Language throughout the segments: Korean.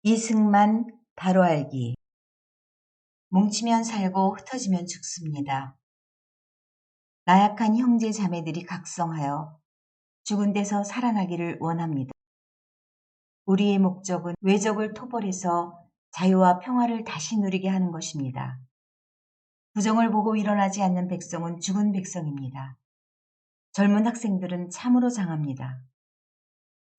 이승만 바로 알기. 뭉치면 살고 흩어지면 죽습니다. 나약한 형제 자매들이 각성하여 죽은 데서 살아나기를 원합니다. 우리의 목적은 외적을 토벌해서 자유와 평화를 다시 누리게 하는 것입니다. 부정을 보고 일어나지 않는 백성은 죽은 백성입니다. 젊은 학생들은 참으로 장합니다.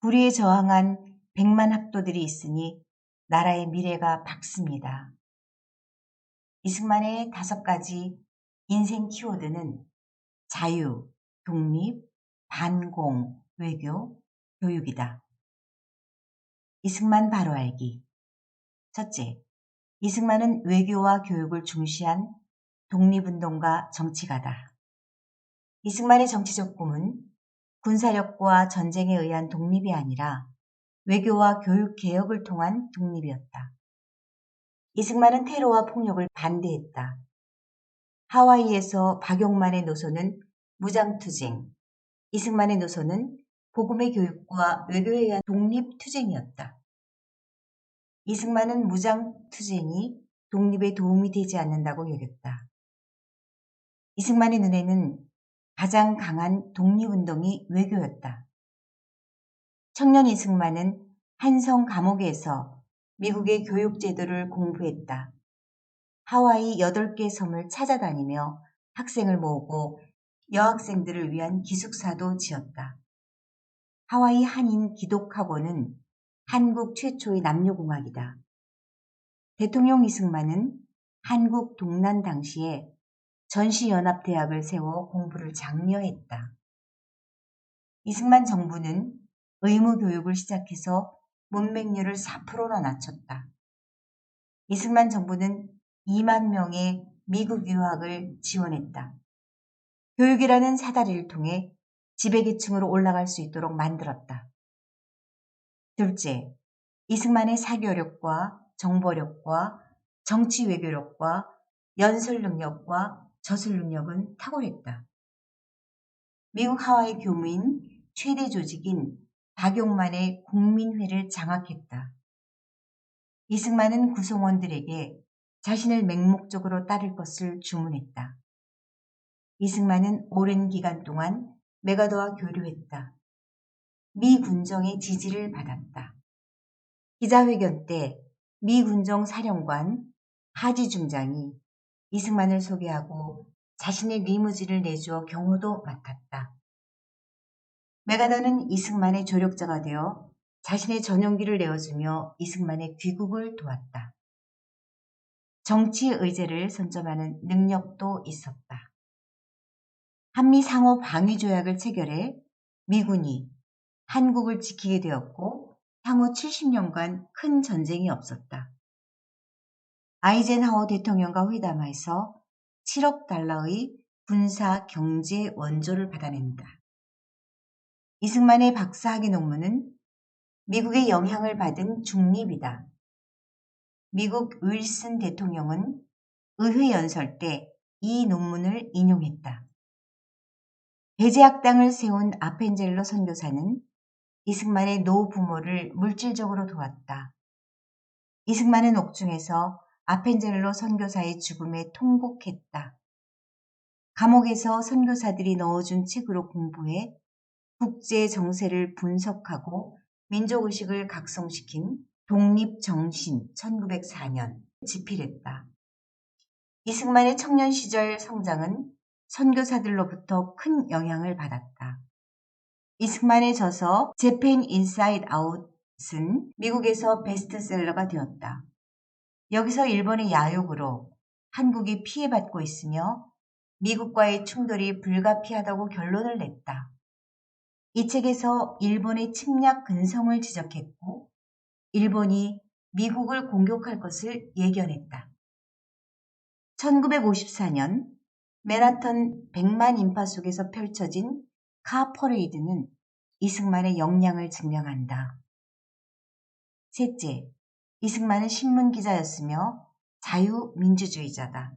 불의에 저항한 100만 학도들이 있으니 나라의 미래가 밝습니다. 이승만의 5가지 인생 키워드는 자유, 독립, 반공, 외교, 교육이다. 이승만 바로 알기. 첫째, 이승만은 외교와 교육을 중시한 독립운동가 정치가다. 이승만의 정치적 꿈은 군사력과 전쟁에 의한 독립이 아니라 외교와 교육 개혁을 통한 독립이었다. 이승만은 테러와 폭력을 반대했다. 하와이에서 박용만의 노선은 무장투쟁, 이승만의 노선은 복음의 교육과 외교에 의한 독립투쟁이었다. 이승만은 무장투쟁이 독립에 도움이 되지 않는다고 여겼다. 이승만의 눈에는 가장 강한 독립운동이 외교였다. 청년 이승만은 한성 감옥에서 미국의 교육제도를 공부했다. 하와이 8개 섬을 찾아다니며 학생을 모으고 여학생들을 위한 기숙사도 지었다. 하와이 한인 기독학원은 한국 최초의 남녀공학이다. 대통령 이승만은 한국 동란 당시에 전시연합대학을 세워 공부를 장려했다. 이승만 정부는 의무교육을 시작해서 문맹률을 4%나 낮췄다. 이승만 정부는 2만 명의 미국 유학을 지원했다. 교육이라는 사다리를 통해 지배계층으로 올라갈 수 있도록 만들었다. 둘째, 이승만의 사교력과 정보력과 정치 외교력과 연설 능력과 저술 능력은 탁월했다. 미국 하와이 교무인 최대 조직인 박용만의 국민회를 장악했다. 이승만은 구성원들에게 자신을 맹목적으로 따를 것을 주문했다. 이승만은 오랜 기간 동안 메가더와 교류했다. 미 군정의 지지를 받았다. 기자회견 때 미 군정 사령관 하지 중장이 이승만을 소개하고 자신의 리무진을 내주어 경호도 맡았다. 메가더는 이승만의 조력자가 되어 자신의 전용기를 내어주며 이승만의 귀국을 도왔다. 정치 의제를 선점하는 능력도 있었다. 한미 상호 방위 조약을 체결해 미군이 한국을 지키게 되었고 향후 70년간 큰 전쟁이 없었다. 아이젠하워 대통령과 회담해서 7억 달러의 군사 경제 원조를 받아낸다. 이승만의 박사학위 논문은 미국의 영향을 받은 중립이다. 미국 윌슨 대통령은 의회 연설 때 이 논문을 인용했다. 배제학당을 세운 아펜젤로 선교사는 이승만의 노부모를 물질적으로 도왔다. 이승만은 옥중에서 아펜젤로 선교사의 죽음에 통곡했다. 감옥에서 선교사들이 넣어준 책으로 공부해 국제 정세를 분석하고 민족의식을 각성시킨 독립정신 1904년 집필했다. 이승만의 청년 시절 성장은 선교사들로부터 큰 영향을 받았다. 이승만의 저서 재팬 인사이드 아웃은 미국에서 베스트셀러가 되었다. 여기서 일본의 야욕으로 한국이 피해받고 있으며 미국과의 충돌이 불가피하다고 결론을 냈다. 이 책에서 일본의 침략 근성을 지적했고 일본이 미국을 공격할 것을 예견했다. 1954년 맨하탄 100만 인파 속에서 펼쳐진 카 퍼레이드는 이승만의 역량을 증명한다. 셋째, 이승만은 신문기자였으며 자유민주주의자다.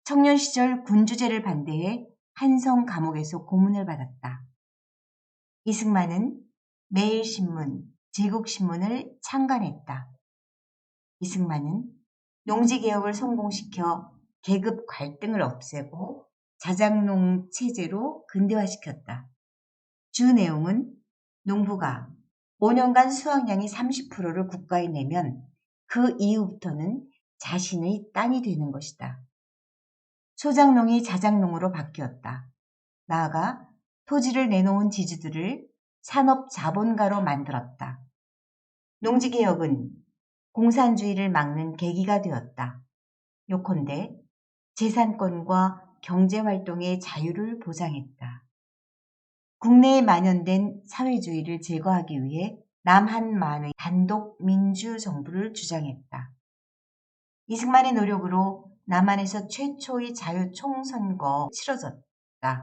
청년 시절 군주제를 반대해 한성 감옥에서 고문을 받았다. 이승만은 매일신문, 제국신문을 창간했다. 이승만은 농지개혁을 성공시켜 계급 갈등을 없애고 자작농 체제로 근대화시켰다. 주 내용은 농부가 5년간 수확량의 30%를 국가에 내면 그 이후부터는 자신의 땅이 되는 것이다. 소작농이 자작농으로 바뀌었다. 나아가 토지를 내놓은 지주들을 산업자본가로 만들었다. 농지개혁은 공산주의를 막는 계기가 되었다. 요컨대 재산권과 경제활동의 자유를 보장했다. 국내에 만연된 사회주의를 제거하기 위해 남한만의 단독 민주정부를 주장했다. 이승만의 노력으로 남한에서 최초의 자유총선거 치러졌다.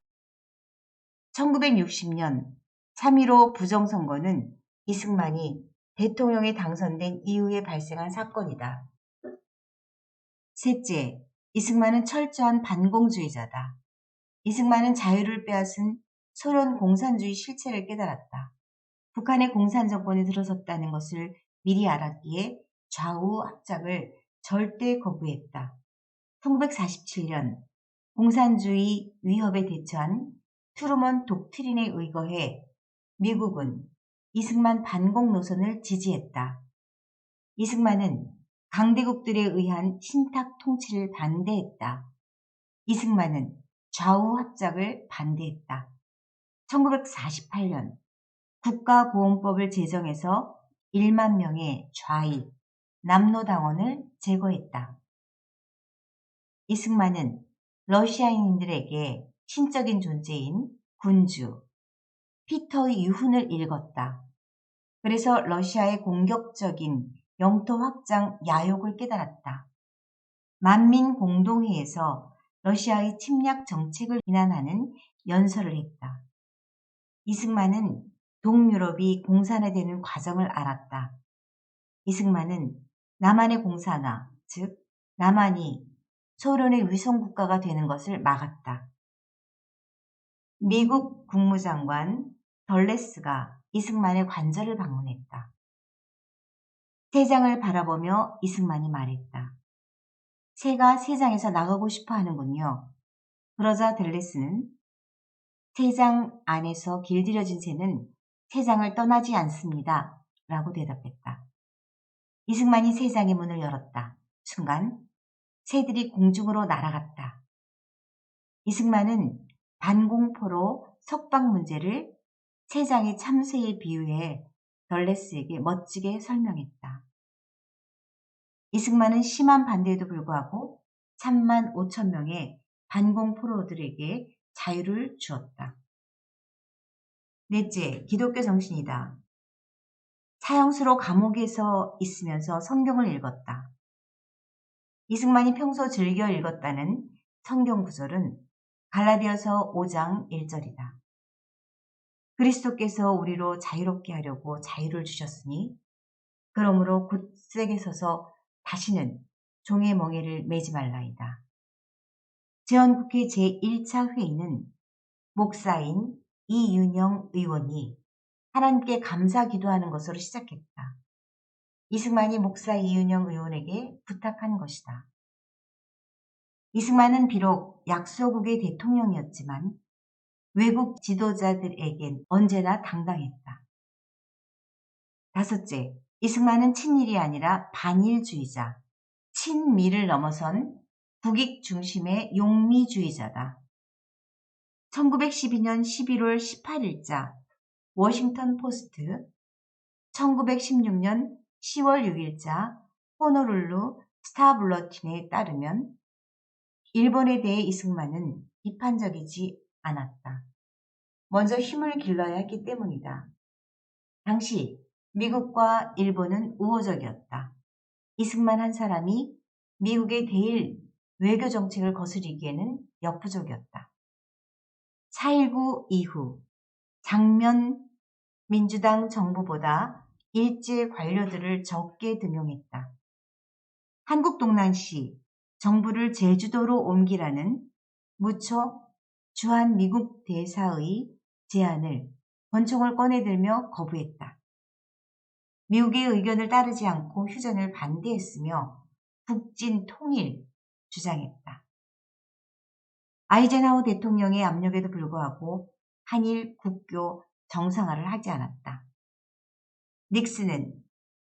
1960년 3.15 부정선거는 이승만이 대통령에 당선된 이후에 발생한 사건이다. 셋째, 이승만은 철저한 반공주의자다. 이승만은 자유를 빼앗은 소련 공산주의 실체를 깨달았다. 북한의 공산 정권이 들어섰다는 것을 미리 알았기에 좌우 합작을 절대 거부했다. 1947년 공산주의 위협에 대처한 트루먼 독트린에 의거해 미국은 이승만 반공 노선을 지지했다. 이승만은 강대국들에 의한 신탁 통치를 반대했다. 이승만은 좌우 합작을 반대했다. 1948년 국가보훈법을 제정해서 1만 명의 좌익, 남노당원을 제거했다. 이승만은 러시아인들에게 신적인 존재인 군주, 피터의 유훈을 읽었다. 그래서 러시아의 공격적인 영토 확장 야욕을 깨달았다. 만민공동회에서 러시아의 침략 정책을 비난하는 연설을 했다. 이승만은 동유럽이 공산화되는 과정을 알았다. 이승만은 남한의 공산화, 즉 남한이 소련의 위성국가가 되는 것을 막았다. 미국 국무장관 덜레스가 이승만의 관저를 방문했다. 세장을 바라보며 이승만이 말했다. 새가 세장에서 나가고 싶어 하는군요. 그러자 덜레스는 세장 안에서 길들여진 새는 세장을 떠나지 않습니다. 라고 대답했다. 이승만이 세장의 문을 열었다. 순간 새들이 공중으로 날아갔다. 이승만은 반공포로 석방 문제를 세장의 참새에 비유해 덜레스에게 멋지게 설명했다. 이승만은 심한 반대에도 불구하고 3만 5천 명의 반공포로들에게 자유를 주었다. 넷째, 기독교 정신이다. 사형수로 감옥에서 있으면서 성경을 읽었다. 이승만이 평소 즐겨 읽었다는 성경 구절은 갈라디아서 5장 1절이다. 그리스도께서 우리로 자유롭게 하려고 자유를 주셨으니 그러므로 굳세게 서서 다시는 종의 멍에를 매지 말라이다. 제헌국회 제1차 회의는 목사인 이윤영 의원이 하나님께 감사 기도하는 것으로 시작했다. 이승만이 목사 이윤영 의원에게 부탁한 것이다. 이승만은 비록 약소국의 대통령이었지만 외국 지도자들에겐 언제나 당당했다. 다섯째, 이승만은 친일이 아니라 반일주의자, 친미를 넘어선 국익 중심의 용미주의자다. 1912년 11월 18일자 워싱턴 포스트, 1916년 10월 6일자 호노룰루 스타 불러틴에 따르면 일본에 대해 이승만은 비판적이지 않았다. 먼저 힘을 길러야 했기 때문이다. 당시 미국과 일본은 우호적이었다. 이승만 한 사람이 미국의 대일 외교 정책을 거스리기에는 역부족이었다. 4.19 이후 장면 민주당 정부보다 일제 관료들을 적게 등용했다. 한국동란시 정부를 제주도로 옮기라는 무처 주한 미국 대사의 제안을 권총을 꺼내들며 거부했다. 미국의 의견을 따르지 않고 휴전을 반대했으며 북진 통일 주장했다. 아이젠하워 대통령의 압력에도 불구하고 한일 국교 정상화를 하지 않았다. 닉슨은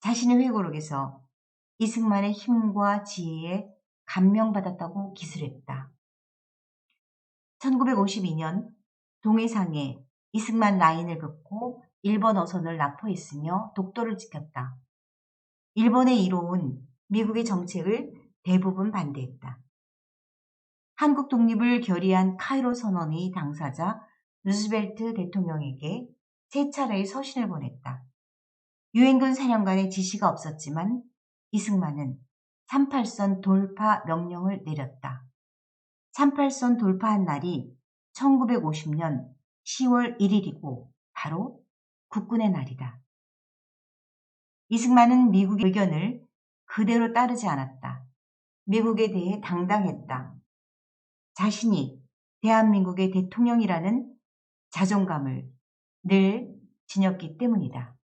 자신의 회고록에서 이승만의 힘과 지혜에 감명받았다고 기술했다. 1952년 동해상에 이승만 라인을 긋고 일본 어선을 납포했으며 독도를 지켰다. 일본의 이로운 미국의 정책을 대부분 반대했다. 한국 독립을 결의한 카이로 선언의 당사자 루즈벨트 대통령에게 세 차례의 서신을 보냈다. 유엔군 사령관의 지시가 없었지만 이승만은 38선 돌파 명령을 내렸다. 38선 돌파한 날이 1950년 10월 1일이고 바로 국군의 날이다. 이승만은 미국의 의견을 그대로 따르지 않았다. 미국에 대해 당당했다. 자신이 대한민국의 대통령이라는 자존감을 늘 지녔기 때문이다.